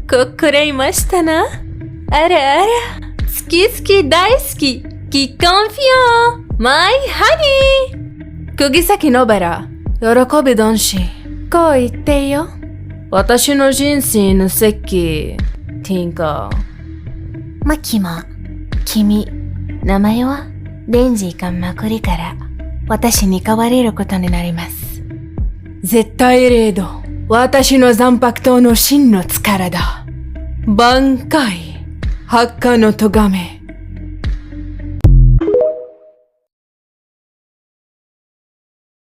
これいましたな。あらあら、好き好き大好き、キコンフィオン、マイハニー。釘崎のべら、喜びどんし、こう言ってよ。私の人生の席、ティンカ。マキモ、君、名前はデンジーかまくりから私に変われることになります。絶対レード、私の残白刀の真の力だ。挽回、発火の咎め。